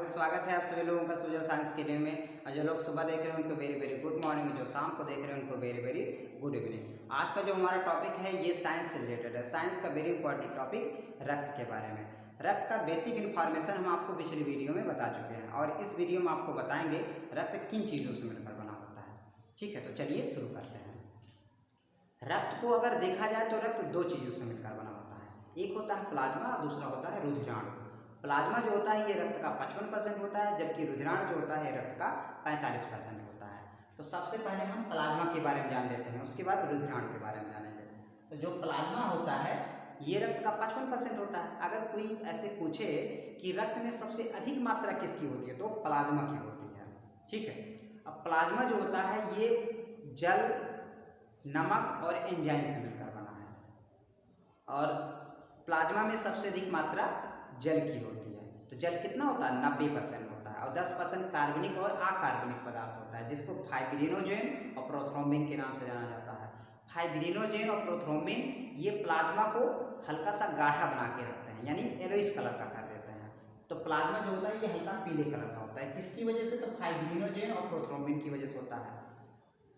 स्वागत है आप सभी लोगों का सोशल साइंस के लिए में। और जो लोग सुबह देख रहे हैं उनको वेरी वेरी गुड मॉर्निंग, जो शाम को देख रहे हैं उनको वेरी वेरी गुड इवनिंग। आज का जो हमारा टॉपिक है ये साइंस से रिलेटेड है। साइंस का वेरी इंपॉर्टेंट टॉपिक रक्त के बारे में। रक्त का बेसिक इन्फॉर्मेशन हम आपको पिछली वीडियो में बता चुके हैं और इस वीडियो में आपको बताएंगे रक्त किन चीज़ों से मिलकर बना होता है। ठीक है, तो चलिए शुरू करते हैं। रक्त को अगर देखा जाए तो रक्त दो चीज़ों से मिलकर बना होता है। एक होता है प्लाज्मा और दूसरा होता है रुधिराणु। प्लाज्मा जो होता है ये रक्त का 55% होता है, जबकि रुधिराणु जो होता है रक्त का 45% होता है। तो सबसे पहले हम प्लाज्मा के बारे में जान लेते हैं, उसके बाद रुधिराणु के बारे में जानेंगे। तो जो प्लाज्मा होता है ये रक्त का 55% होता है। अगर कोई ऐसे पूछे कि रक्त में सबसे अधिक मात्रा किसकी होती है तो प्लाज्मा की होती है। ठीक है, अब प्लाज्मा जो होता है ये जल, नमक और एंजाइम से मिलकर बना है और प्लाज्मा में सबसे अधिक मात्रा जल की होती है। तो जल कितना होता है? 90% होता है और 10% कार्बनिक और अकार्बनिक पदार्थ होता है, जिसको फाइब्रिनोजेन और प्रोथ्रोम्बिन के नाम से जाना जाता है। फाइब्रिनोजेन और प्रोथ्रोम्बिन ये प्लाज्मा को हल्का सा गाढ़ा बना के रखते हैं, यानी येलोइश कलर का कर देते हैं। तो प्लाज्मा जो होता है ये हल्का पीले कलर का होता है। किसकी वजह से? तो फाइब्रिनोजेन और प्रोथ्रोम्बिन की वजह से होता है।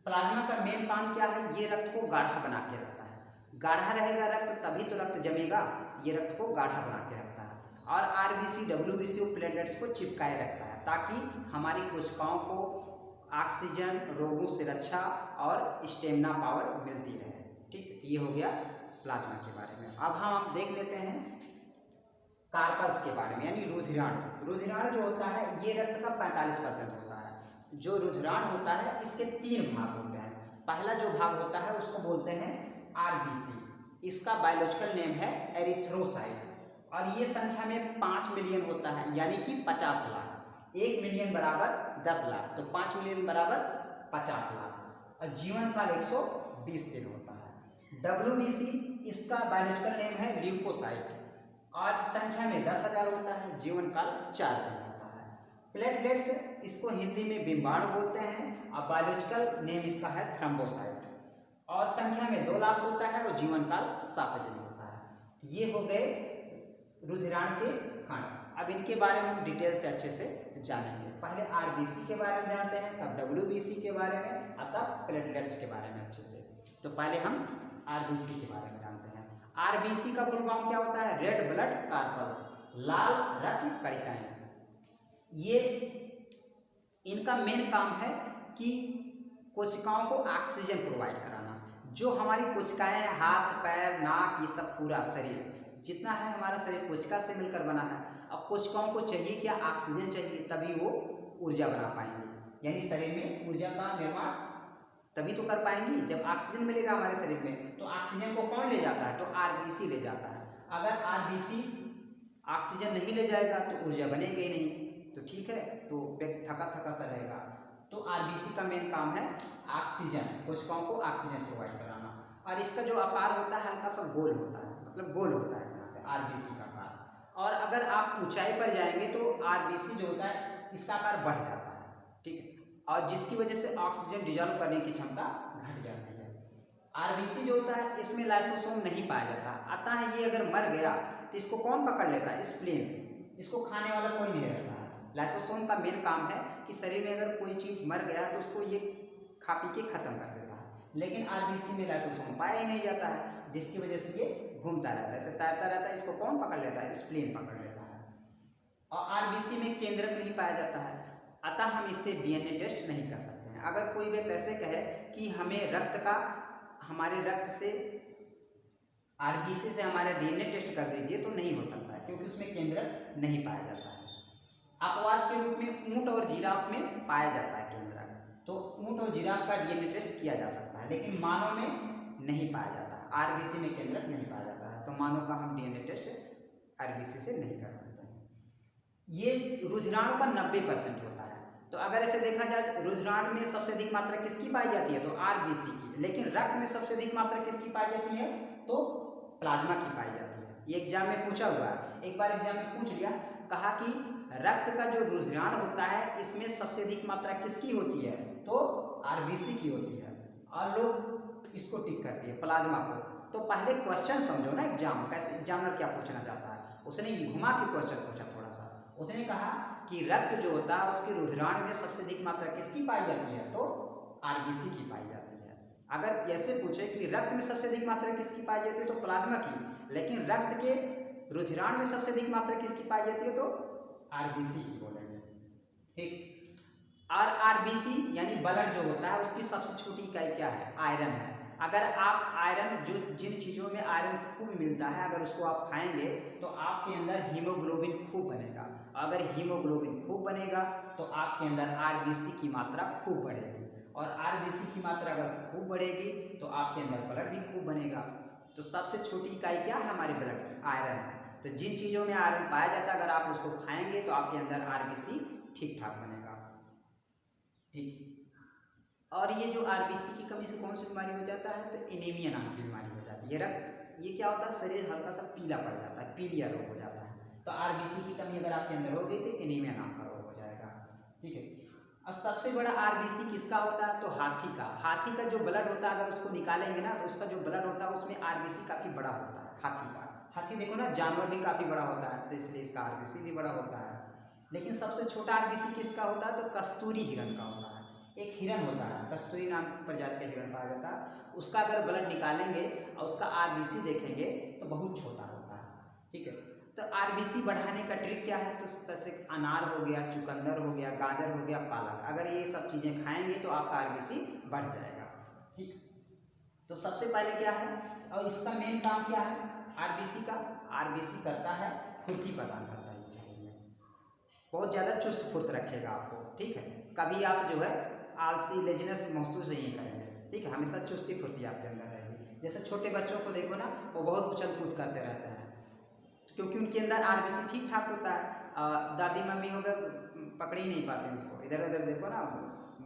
प्लाज्मा का मेन काम क्या है? ये रक्त को गाढ़ा बना के रखता है। गाढ़ा रहेगा रक्त तभी तो रक्त जमेगा। ये रक्त को गाढ़ा बना के रखता है और आरबीसी, डब्ल्यूबीसी और प्लेटलेट्स को चिपकाए रखता है ताकि हमारी कोशिकाओं को ऑक्सीजन, रोगों से रक्षा और स्टेमिना पावर मिलती रहे। ठीक, तो ये हो गया प्लाज्मा के बारे में। अब हम देख लेते हैं कार्पस के बारे में, यानी रुधिराणु। रुधिराणु जो होता है ये रक्त का 45% होता है। जो रुधिराणु होता है इसके 3 भाग होते हैं। पहला जो भाग होता है उसको बोलते हैं आरबीसी। इसका बायोलॉजिकल नेम है एरिथ्रोसाइट और ये संख्या में 5 मिलियन होता है, यानी कि 50 लाख। 1 मिलियन बराबर 10 लाख, तो 5 मिलियन बराबर 50 लाख और जीवन काल 120 दिन होता है। डब्ल्यूबीसी इसका बायोलॉजिकल नेम है ल्यूकोसाइट और संख्या में 10,000 होता है, जीवन काल 4 दिन होता है। प्लेटलेट्स इसको हिंदी में बिम्बाणु बोलते हैं और बायोलॉजिकल नेम इसका है थ्रोम्बोसाइट और संख्या में 2 लाख होता है और जीवन काल 7 दिन होता है। ये हो गए रुधिराणु के कण। अब इनके बारे में हम डिटेल से अच्छे से जानेंगे। पहले आरबीसी के बारे में जानते हैं, तब डब्ल्यूबीसी के बारे में और तब प्लेटलेट्स के बारे में अच्छे से। तो पहले हम आरबीसी के बारे में जानते हैं। आरबीसी का फुल फॉर्म क्या होता है? रेड ब्लड कार्पल्स, लाल रक्त कणिकाएं। ये इनका मेन काम है कि कोशिकाओं को ऑक्सीजन प्रोवाइड कराना। जो हमारी कोशिकाएं हैं, हाथ, पैर, नाक, ये सब पूरा शरीर जितना है हमारा शरीर कोशिका से मिलकर बना है। अब कोशिकाओं को चाहिए क्या? ऑक्सीजन चाहिए, तभी वो ऊर्जा बना पाएंगे। यानी शरीर में ऊर्जा का निर्माण तभी तो कर पाएंगी जब ऑक्सीजन मिलेगा हमारे शरीर में। तो ऑक्सीजन को कौन ले जाता है? तो आरबीसी ले जाता है। अगर आरबीसी ऑक्सीजन नहीं ले जाएगा तो ऊर्जा बनेगी ही नहीं। तो ठीक है, तो व्यक्ति थका थका सा रहेगा। तो आरबीसी का मेन काम है ऑक्सीजन, कोशिकाओं को ऑक्सीजन प्रोवाइड कराना। और इसका जो आकार होता है हल्का सा गोल होता है, मतलब गोल होता है आरबीसी का आकार। और अगर आप ऊंचाई पर जाएंगे तो आरबीसी जो होता है इसका आकार बढ़ जाता है। ठीक है, और जिसकी वजह से ऑक्सीजन डिजॉल्व करने की क्षमता घट जाती है। आरबीसी जो होता है इसमें लाइसोसोम नहीं पाया जाता। अतः ये अगर मर गया तो इसको कौन पकड़ लेता है? स्प्लीन। इसको खाने वाला कोई नहीं रहता है। लाइसोसोम का मेन काम है कि शरीर में अगर कोई चीज़ मर गया तो उसको ये खा पी के खत्म कर देता है, लेकिन आरबीसी में लाइसोसोम पाया ही नहीं जाता है, जिसकी वजह से ये घूमता रहता है, ऐसे तैरता रहता है। इसको कौन पकड़ लेता है? स्प्लीन पकड़ लेता है। और आरबीसी में केंद्रक नहीं पाया जाता है, अतः हम इससे डीएनए टेस्ट नहीं कर सकते हैं। अगर कोई व्यक्ति ऐसे कहे कि हमें हमारे रक्त से, आरबीसी से हमारा डीएनए टेस्ट कर दीजिए, तो नहीं हो सकता है क्योंकि उसमें केंद्रक नहीं पाया जाता है। अपवाद के रूप में ऊंट और जिराफ में पाया जाता है केंद्रक, तो ऊंट और जिराफ का डीएनए टेस्ट किया जा सकता है, लेकिन मानव में नहीं पाया जाता है। आरबीसी में केंद्रक नहीं पाया जाता है, तो मानव का हम डीएनए टेस्ट आरबीसी से नहीं कर सकते हैं। ये रुधिराणु का 90% होता है। तो अगर ऐसे देखा जाए रुधिराणु में सबसे अधिक मात्रा किसकी पाई जाती है? तो आरबीसी की। लेकिन रक्त में सबसे अधिक मात्रा किसकी पाई जाती है? तो प्लाज्मा की पाई जाती है। ये एग्जाम में पूछा हुआ है, एक बार एग्जाम में पूछ लिया, कहा कि रक्त का जो रुधिराणु होता है इसमें सबसे अधिक मात्रा किसकी होती है? तो आरबीसी की होती है और लोग इसको टिक करती है प्लाज्मा को। तो पहले क्वेश्चन समझो ना, एग्जाम कैसे, एग्जामिनर क्या पूछना चाहता है। उसने घुमा के क्वेश्चन पूछा थोड़ा सा। उसने कहा कि रक्त जो होता है उसके रुधिराण में सबसे अधिक मात्रा किसकी पाई जाती है, तो आरबीसी की पाई जाती है। अगर ऐसे पूछे कि रक्त में सबसे अधिक मात्रा किसकी पाई जाती है, तो प्लाज्मा की, लेकिन रक्त के रुधिराण में सबसे अधिक मात्रा किसकी पाई जाती है, तो आरबीसी की बोलेंगे। ठीक, और आरबीसी यानी ब्लड जो होता है उसकी सबसे छोटी इकाई क्या है, आयरन है। अगर आप आयरन, जो जिन चीज़ों में आयरन खूब मिलता है, अगर उसको आप खाएंगे तो आपके अंदर हीमोग्लोबिन खूब बनेगा। अगर हीमोग्लोबिन खूब बनेगा तो आपके अंदर आरबीसी की मात्रा खूब बढ़ेगी, और आरबीसी की मात्रा अगर खूब बढ़ेगी तो आपके अंदर ब्लड भी खूब बनेगा। तो सबसे छोटी इकाई क्या है हमारे ब्लड की, आयरन है। तो जिन चीज़ों में आयरन पाया जाता है अगर आप उसको खाएंगे तो आपके अंदर आरबीसी ठीक ठाक बनेगा। ठीक, और ये जो आरबीसी की कमी से कौन सी बीमारी हो जाता है, तो एनीमिया नाम की बीमारी हो जाती है। ये क्या होता है, शरीर हल्का सा पीला पड़ जाता है, पीलिया रोग हो जाता है। तो आरबीसी की कमी अगर आपके अंदर होगी तो एनीमिया नाम का रोग हो जाएगा। ठीक है, और सबसे बड़ा आरबीसी किसका होता है, तो हाथी का। हाथी का जो ब्लड होता है अगर उसको निकालेंगे ना तो उसका जो ब्लड होता है उसमें आरबीसी काफ़ी बड़ा होता है हाथी का। हाथी देखो ना, जानवर भी काफ़ी बड़ा होता है, तो इसलिए इसका आरबीसी भी बड़ा होता है। लेकिन सबसे छोटा आरबीसी किसका होता है, तो कस्तूरी हिरण का होता है। एक हिरण होता है, कस्तूरी नाम प्रजाति का हिरण पाया जाता है, उसका अगर ब्लड निकालेंगे और उसका आरबीसी देखेंगे तो बहुत छोटा होता है। ठीक है, तो आरबीसी बढ़ाने का ट्रिक क्या है, तो जैसे अनार हो गया, चुकंदर हो गया, गाजर हो गया, पालक, अगर ये सब चीज़ें खाएंगे तो आपका आरबीसी बढ़ जाएगा। ठीक, तो सबसे पहले क्या है, और इसका मेन काम क्या है आरबीसी का, आरबीसी करता है फुर्ती प्रदान करता है शरीर में, बहुत ज़्यादा चुस्त फुर्त रखेगा आपको। ठीक है, कभी आप जो है आलसी लेजीनेस महसूस नहीं करेंगे। ठीक है, हमेशा चुस्ती फुर्ती आपके अंदर रहेगी। जैसे छोटे बच्चों को देखो ना, वो बहुत उछल कूद करते रहते हैं क्योंकि उनके अंदर आरबीसी ठीक ठाक होता है। दादी मम्मी हो गए पकड़ ही नहीं पाते उसको, इधर उधर देखो ना,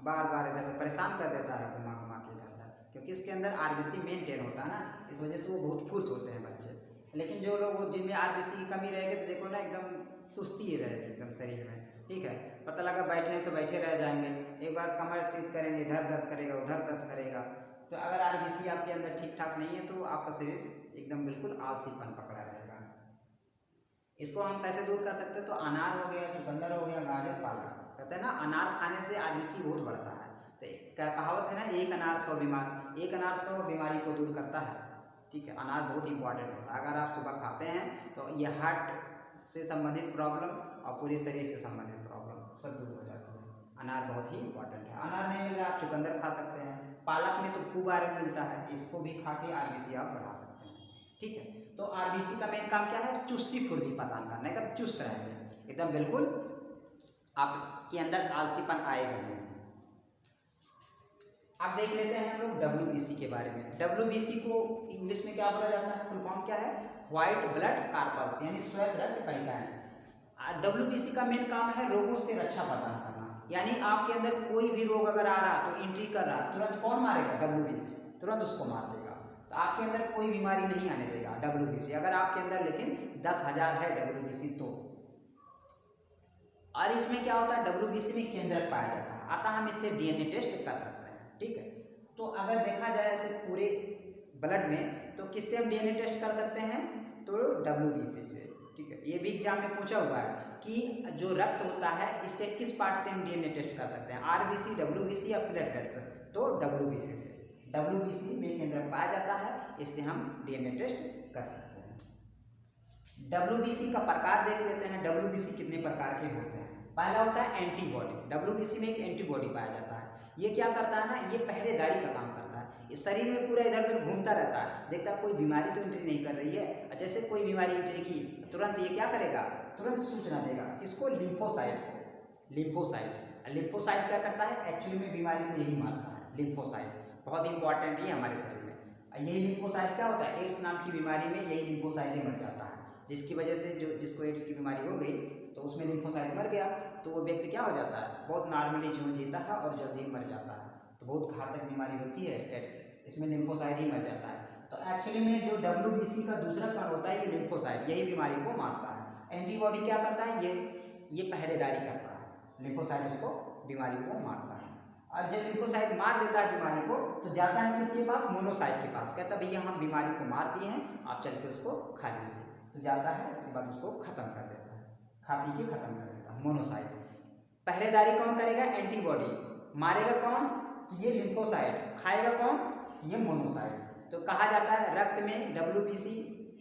बार बार इधर परेशान कर देता है घुमा घुमा के इधर उधर, क्योंकि उसके अंदर आरबीसी मेंटेन होता है ना, इस वजह से वो बहुत फुर्त होते हैं बच्चे। लेकिन जो लोग जिनमें आरबीसी की कमी रहेगी तो देखो ना एकदम सुस्ती ही रहेगी एकदम शरीर में। ठीक है, पता लगा बैठे हैं तो बैठे रह जाएंगे, एक बार कमर सीध करेंगे इधर दर्द करेगा उधर दर्द करेगा। तो अगर आरबीसी आपके अंदर ठीक ठाक नहीं है तो आपका शरीर एकदम बिल्कुल आलसीपन पकड़ा रहेगा। इसको हम कैसे दूर कर सकते हैं, तो अनार हो गया, चुकंदर हो गया, गाजर, पालक, कहते हैं ना अनार खाने से आरबीसी बहुत बढ़ता है। तो क्या कहावत है ना, एक अनार 100 बीमार, एक अनार 100 बीमारी को दूर करता है। ठीक है, अनार बहुत इंपॉर्टेंट होता है। अगर आप सुबह खाते हैं तो ये हार्ट से संबंधित प्रॉब्लम और पूरे शरीर से संबंधित प्रॉब्लम सब दूर हो जाती है। अनार बहुत ही इंपॉर्टेंट है। अनार नहीं मिल रहा आप चुकंदर खा सकते हैं, पालक में तो खूब आयरन मिलता है, इसको भी खा के आरबीसी आप बढ़ा सकते हैं। ठीक है, तो आरबीसी का मेन काम क्या है, चुस्ती फुर्ती प्रदान करना, एकदम चुस्त रहेंगे, एकदम बिल्कुल आपके अंदर आलसीपन आएगा नहीं। अब देख लेते हैं हम लोग डब्ल्यूबीसी के बारे में। डब्ल्यूबीसी को इंग्लिश में क्या बोला जाता है, फुल फॉर्म क्या है, व्हाइट ब्लड कार्पल्स, यानी श्वेत रक्त कणिकाएं। डब्ल्यूबीसी का मेन काम है रोगों से रक्षा प्रदान करना, यानी आपके अंदर कोई भी रोग अगर आ रहा तो एंट्री कर रहा, तुरंत कौन मारेगा, डब्ल्यूबीसी, तुरंत उसको मार देगा। तो आपके अंदर कोई बीमारी नहीं आने देगा डब्ल्यूबीसी। अगर आपके अंदर लेकिन 10,000 है डब्ल्यूबीसी तो, और इसमें क्या होता है, डब्ल्यूबीसी में केंद्रक पाया जाता है, अतः हम इससे डीएनए टेस्ट कर सकते हैं। ठीक है, तो अगर देखा जाए ऐसे पूरे ब्लड में तो किससे हम डीएनए टेस्ट कर सकते हैं, तो डब्ल्यूबीसी से। ठीक है, ये भी एग्जाम में पूछा हुआ है कि जो रक्त होता है इसके किस पार्ट से हम डीएनए टेस्ट कर सकते हैं, आरबीसी, डब्ल्यूबीसी या प्लेटलेट्स, तो डब्ल्यूबीसी से। डब्ल्यूबीसी में केंद्रक पाया जाता है, इससे हम डीएनए टेस्ट कर सकते हैं। डब्ल्यूबीसी का प्रकार देख लेते हैं, डब्ल्यूबीसी कितने प्रकार के होते हैं। पहला होता है एंटीबॉडी, डब्ल्यूबीसी में एक एंटीबॉडी पाया जाता है। ये क्या करता है ना, ये पहरेदारी का काम करता है, इस शरीर में पूरा इधर उधर घूमता रहता है, देखता है कोई बीमारी तो एंट्री नहीं कर रही है, जैसे कोई बीमारी एंट्री की तुरंत ये क्या करेगा, तुरंत सूचना देगा किसको, लिम्फोसाइट को। लिम्फोसाइट क्या करता है, एक्चुअली में बीमारी को यही मारता है, लिम्फोसाइट बहुत इंपॉर्टेंट है हमारे शरीर में। यही लिम्फोसाइट क्या होता है, एड्स नाम की बीमारी में यही लिम्फोसाइट ही मर जाता है, जिसकी वजह से जिसको एड्स की बीमारी हो गई तो उसमें लिम्फोसाइट मर गया तो वो व्यक्ति क्या हो जाता है, बहुत नॉर्मली जीवन जीता है और जल्दी मर जाता है। तो बहुत घातक बीमारी होती है एड्स, इसमें लिम्फोसाइट ही मर जाता है। तो एक्चुअली में जो डब्ल्यूबीसी का दूसरा कण होता है ये लिम्फोसाइट, यही बीमारी को मारता है। एंटीबॉडी क्या करता है, ये पहरेदारी करता है, लिम्फोसाइट उसको बीमारी को मारता है। और जब लिम्फोसाइट मार देता है बीमारी को तो जाता है किसके पास, मोनोसाइट के पास, कहता भैया हम बीमारी को मार दिए हैं, आप चल के उसको खा लीजिए। तो जाता है, उसके बाद उसको खत्म कर देता है, खा पी के खत्म कर देता है मोनोसाइट। पहरेदारी कौन करेगा? एंटीबॉडी। मारेगा कौन? तो ये लिम्फोसाइट। खाएगा कौन? तो ये मोनोसाइट। तो कहा जाता है रक्त में डब्ल्यूबीसी,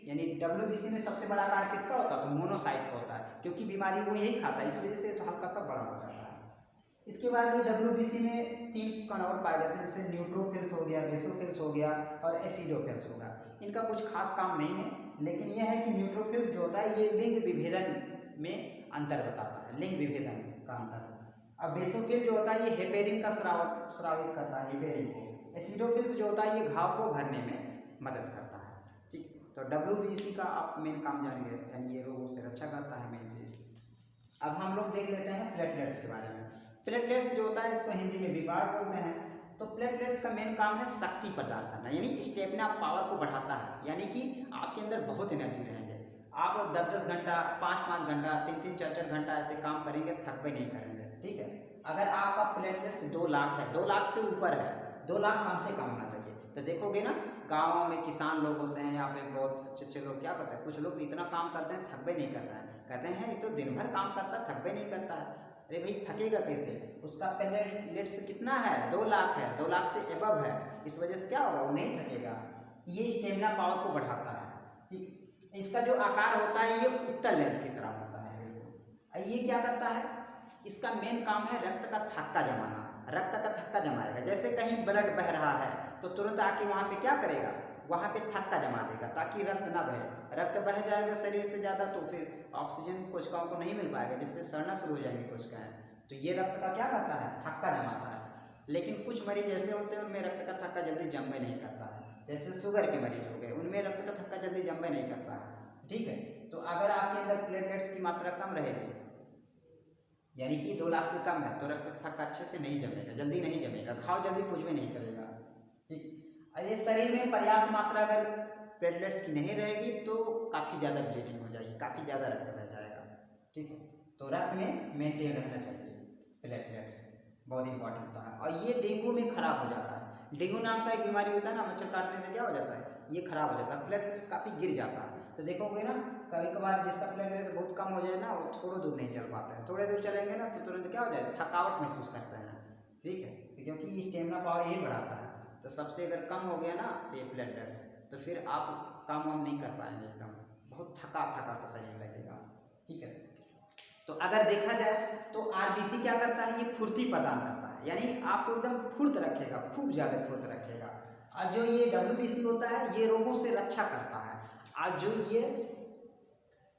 यानी डब्ल्यूबीसी में सबसे बड़ा आकार किसका होता है? तो मोनोसाइट का होता है, क्योंकि बीमारी वो यही खाता है, इस वजह से तो हल्का सा बड़ा हो जाता है। इसके बाद ये डब्ल्यूबीसी में 3 कण और पाए जाते हैं, जैसे न्यूट्रोफिल्स हो गया, बेसोफिल्स हो गया और एसिडोफिल्स होगा। इनका कुछ खास काम नहीं है, लेकिन यह है कि न्यूट्रोफिल्स जो होता है ये लिंग विभेदन में अंतर बताता है, लिंग विभेदन का अंतर। अब बेसोफिल जो होता है ये हेपेरिन का स्रावित करता है, हेपेरिन को। एसिडोफिल्स जो होता है ये घाव को भरने में मदद करता है। ठीक, तो डब्ल्यूबीसी का आप मेन काम जानेंगे, यानी ये रोगों से रक्षा करता है, मेन चीज। अब हम लोग देख लेते हैं प्लेटलेट्स के बारे में। प्लेटलेट्स जो होता है इसको हिंदी में विपार बोलते हैं। तो प्लेटलेट्स का मेन काम है शक्ति प्रदान करना, यानी स्टेमिना पावर को बढ़ाता है, यानी कि आपके अंदर बहुत एनर्जी रहेंगे। आप 10-10 घंटा, 5-5 घंटा, 3-3, 4-4 घंटा ऐसे काम करेंगे, थकबे नहीं करेंगे। ठीक है, अगर आपका प्लेटलेट्स 2 लाख है, 2 लाख से ऊपर है, 2 लाख कम से कम होना चाहिए। तो देखोगे ना गाँव में किसान लोग होते हैं, यहाँ पे बहुत अच्छे लोग क्या करते हैं, कुछ लोग इतना काम करते हैं थकबे नहीं करता है, कहते हैं ये तो दिन भर काम करता है थकबे नहीं करता है। अरे भाई थकेगा कैसे? उसका प्लेटलेट्स कितना है? 2 लाख है, 2 लाख से एबव है, इस वजह से क्या होगा, वो नहीं थकेगा। ये स्टेमिना पावर को बढ़ाता है। ठीक, इसका जो आकार होता है ये उत्तल लेंस की तरह होता है बिल्कुल। ये क्या करता है? इसका मेन काम है रक्त का थक्का जमाना। रक्त का थक्का जमाएगा, जैसे कहीं ब्लड बह रहा है तो तुरंत आके वहाँ पे क्या करेगा, वहाँ पे थक्का जमा देगा ताकि रक्त ना बहे। रक्त बह जाएगा शरीर से ज़्यादा तो फिर ऑक्सीजन कोशिकाओं को नहीं मिल पाएगा, जिससे सड़ना शुरू हो जाएंगी कोशिकाएं। तो ये रक्त का क्या करता है? थक्का जमाता है। लेकिन कुछ मरीज ऐसे होते हैं उनमें रक्त का थक्का जल्दी जमने नहीं करता है, जैसे शुगर के मरीज हो गए, उनमें रक्त का थक्का जल्दी जमने नहीं करता है। ठीक है, तो अगर आपके अंदर प्लेटलेट्स की मात्रा कम रहेगी, यानी कि 2 लाख से कम है, तो रक्त का थक्का अच्छे से नहीं जमेगा, जल्दी नहीं जमेगा, घाव जल्दी पुजमे नहीं करेगा। ठीक, ये शरीर में पर्याप्त मात्रा अगर प्लेटलेट्स की नहीं रहेगी तो काफ़ी ज़्यादा ब्लीडिंग हो जाएगी, काफ़ी ज़्यादा रक्त बह जाएगा। ठीक है, तो रक्त में मेंटेन रहना चाहिए प्लेटलेट्स, बहुत इंपॉर्टेंट होता है। और ये डेंगू में खराब हो जाता है। डेंगू नाम का एक बीमारी होता है ना, मच्छर काटने से क्या हो जाता है, ये खराब हो जाता है, प्लेटलेट्स काफ़ी गिर जाता है। तो देखोगे ना कभी कभार जिसका प्लेटलेट्स बहुत कम हो जाए ना, वो थोड़ा दूर नहीं चल पाता है, थोड़े दूर चलेंगे ना तो तुरंत क्या हो जाए, थकावट महसूस करते हैं। ठीक है, तो क्योंकि स्टेमिना पावर यही बढ़ाता है। तो सबसे अगर कम हो गया ना तो ये प्लेटलेट्स, तो फिर आप काम वाम नहीं कर पाएंगे, एकदम बहुत थका थका सा शरीर लगेगा। ठीक है, तो अगर देखा जाए तो आरबीसी क्या करता है, ये फुर्ती प्रदान करता है, यानी आपको एकदम फुर्त रखेगा, खूब ज़्यादा फुर्त रखेगा। और जो ये डब्ल्यूबीसी होता है ये रोगों से रक्षा करता है। और जो ये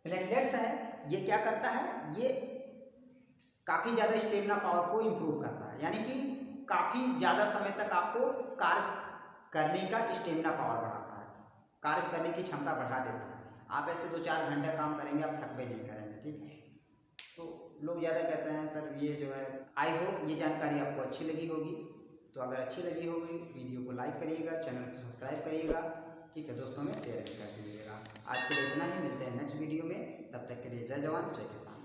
प्लेटलेट्स है ये क्या करता है, ये काफ़ी ज़्यादा स्टेमिना पावर को इम्प्रूव करता है, यानी कि काफ़ी ज़्यादा समय तक आपको कार्य करने का स्टेमिना पावर बढ़ाता है, कार्य करने की क्षमता बढ़ा देता है। आप ऐसे 2-4 घंटे काम करेंगे, आप थकबे नहीं करेंगे। ठीक है, तो लोग ज़्यादा कहते हैं सर ये जो है, आई होप ये जानकारी आपको अच्छी लगी होगी। तो अगर अच्छी लगी होगी वीडियो को लाइक करिएगा, चैनल को सब्सक्राइब करिएगा। ठीक है, दोस्तों में शेयर भी कर दीजिएगा। आज के लिए इतना ही, मिलते हैं नेक्स्ट वीडियो में, तब तक के लिए जय जवान जय किसान।